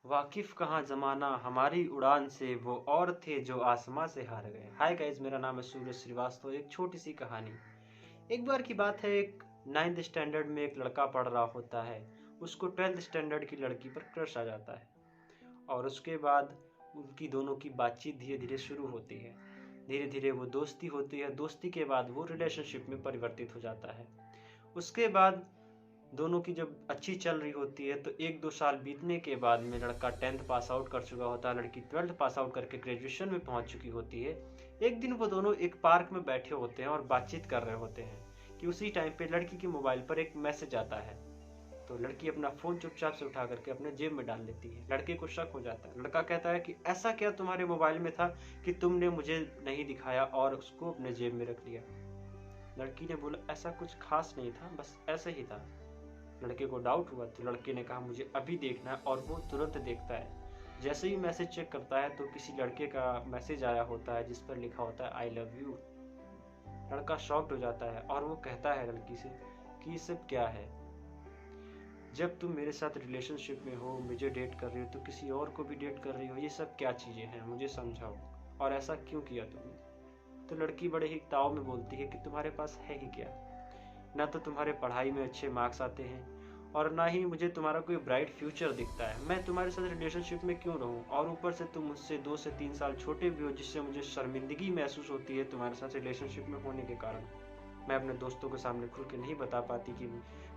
वाकिफ कहाँ ज़माना हमारी उड़ान से, वो और थे जो आसमां से हार गए। हाय गाइस, मेरा नाम है सूरज श्रीवास्तव। एक छोटी सी कहानी। एक बार की बात है, एक 9th स्टैंडर्ड में एक लड़का पढ़ रहा होता है। उसको 12th स्टैंडर्ड की लड़की पर क्रश आ जाता है और उसके बाद उनकी दोनों की बातचीत धीरे धीरे शुरू होती है। धीरे धीरे वो दोस्ती होती है। दोस्ती के बाद वो रिलेशनशिप में परिवर्तित हो जाता है। उसके बाद दोनों की जब अच्छी चल रही होती है तो 1-2 साल बीतने के बाद में लड़का 10th पास आउट कर चुका होता है, लड़की 12th पास आउट करके ग्रेजुएशन में पहुंच चुकी होती है। एक दिन वो दोनों एक पार्क में बैठे होते हैं और बातचीत कर रहे होते हैं कि उसी टाइम पे लड़की के मोबाइल पर एक मैसेज आता है। तो लड़की अपना फोन चुपचाप से उठा करके अपने जेब में डाल लेती है। लड़के को शक हो जाता है। लड़का कहता है कि ऐसा क्या तुम्हारे मोबाइल में था कि तुमने मुझे नहीं दिखाया और उसको अपने जेब में रख लिया। लड़की ने बोला, ऐसा कुछ खास नहीं था, बस ऐसे ही था। लड़के को डाउट हुआ तो लड़के ने कहा, मुझे अभी देखना है, और वो तुरंत देखता है। जैसे ही मैसेज चेक करता है तो किसी लड़के का मैसेज आया होता है जिस पर लिखा होता है आई लव यू। लड़का शॉक्ड हो जाता है और वो कहता है लड़की से कि ये सब क्या है। जब तुम मेरे साथ रिलेशनशिप में हो, मुझे डेट कर रही हो, तो किसी और को भी डेट कर रही हो, ये सब क्या चीज़ें हैं, मुझे समझाओ, और ऐसा क्यों किया तुमने। तो लड़की बड़े ही ताव में बोलती है कि तुम्हारे पास है ही क्या, ना तो तुम्हारे पढ़ाई में अच्छे मार्क्स आते हैं और ना ही मुझे तुम्हारा कोई ब्राइट फ्यूचर दिखता है। मैं तुम्हारे साथ रिलेशनशिप में क्यों रहूं, और ऊपर से तुम मुझसे 2 से 3 साल छोटे भी हो, जिससे मुझे शर्मिंदगी महसूस होती है तुम्हारे साथ रिलेशनशिप में होने के कारण। मैं अपने दोस्तों के सामने खुल के नहीं बता पाती कि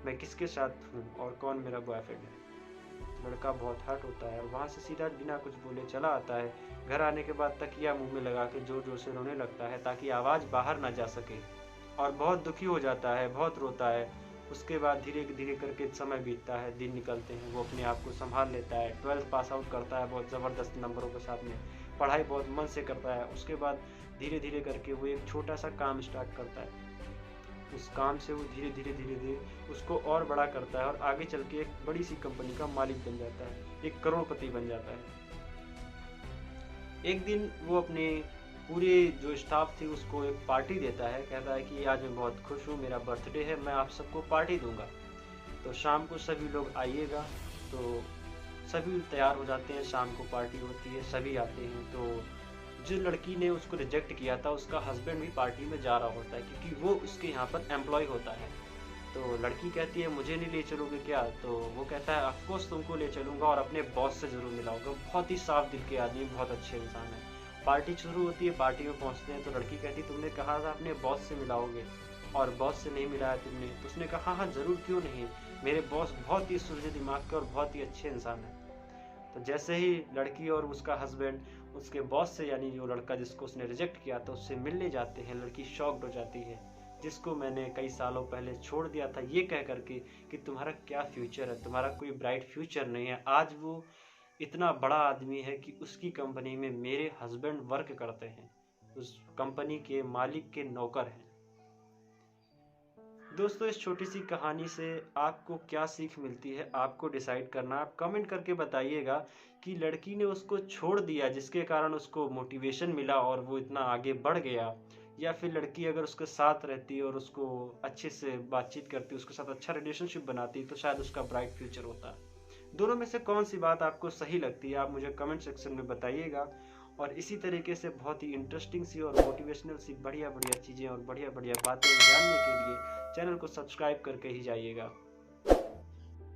मैं किसके साथ हूँ और कौन मेरा बॉयफ्रेंड है। लड़का बहुत हर्ट होता है और वहाँ से सीधा बिना कुछ बोले चला आता है। घर आने के बाद तकिया मुंह में लगा के जोर जोर से रोने लगता है ताकि आवाज़ बाहर ना जा सके, और बहुत दुखी हो जाता है, बहुत रोता है। उसके बाद धीरे धीरे करके समय बीतता है, दिन निकलते हैं, वो अपने आप को संभाल लेता है, 12th पास आउट करता है बहुत ज़बरदस्त नंबरों के साथ में, पढ़ाई बहुत मन से करता है। उसके बाद धीरे धीरे करके वो एक छोटा सा काम स्टार्ट करता है। उस काम से वो धीरे धीरे उसको और बड़ा करता है और आगे चल के एक बड़ी सी कंपनी का मालिक बन जाता है, एक करोड़पति बन जाता है। एक दिन वो अपने पूरे जो स्टाफ थी उसको एक पार्टी देता है। कहता है कि आज मैं बहुत खुश हूँ, मेरा बर्थडे है, मैं आप सबको पार्टी दूंगा, तो शाम को सभी लोग आइएगा। तो सभी तैयार हो जाते हैं, शाम को पार्टी होती है, सभी आते हैं। तो जो लड़की ने उसको रिजेक्ट किया था उसका हस्बैंड भी पार्टी में जा रहा होता है क्योंकि वो उसके यहाँ पर एम्प्लॉय होता है। तो लड़की कहती है, मुझे नहीं ले चलोगे क्या। तो वो कहता है, ऑफकोर्स तुमको ले चलूंगा और अपने बॉस से ज़रूर मिलाऊंगा। बहुत ही साफ दिल के आदमी, बहुत अच्छे इंसान है। पार्टी शुरू होती है, पार्टी में पहुंचते हैं तो लड़की कहती, तुमने कहा था अपने बॉस से मिलाओगे और बॉस से नहीं मिलाया तुमने। तो उसने कहा, हाँ ज़रूर, क्यों नहीं, मेरे बॉस बहुत ही सुलझे दिमाग के और बहुत ही अच्छे इंसान हैं। तो जैसे ही लड़की और उसका हस्बैंड उसके बॉस से, यानी जो लड़का जिसको उसने रिजेक्ट किया था, उससे मिलने जाते हैं, लड़की शॉक्ड हो जाती है, जिसको मैंने कई सालों पहले छोड़ दिया था ये कह करके कि तुम्हारा क्या फ्यूचर है, तुम्हारा कोई ब्राइट फ्यूचर नहीं है। आज वो इतना बड़ा आदमी है कि उसकी कंपनी में मेरे हस्बैंड वर्क करते हैं, उस कंपनी के मालिक के नौकर हैं। दोस्तों, इस छोटी सी कहानी से आपको क्या सीख मिलती है, आपको डिसाइड करना। आप कमेंट करके बताइएगा कि लड़की ने उसको छोड़ दिया जिसके कारण उसको मोटिवेशन मिला और वो इतना आगे बढ़ गया, या फिर लड़की अगर उसके साथ रहती और उसको अच्छे से बातचीत करती, उसके साथ अच्छा रिलेशनशिप बनाती, तो शायद उसका ब्राइट फ्यूचर होता। दोनों में से कौन सी बात आपको सही लगती है, आप मुझे कमेंट सेक्शन में बताइएगा। और इसी तरीके से बहुत ही इंटरेस्टिंग सी और मोटिवेशनल सी बढ़िया बढ़िया चीज़ें और बढ़िया बढ़िया बातें जानने के लिए चैनल को सब्सक्राइब करके ही जाइएगा।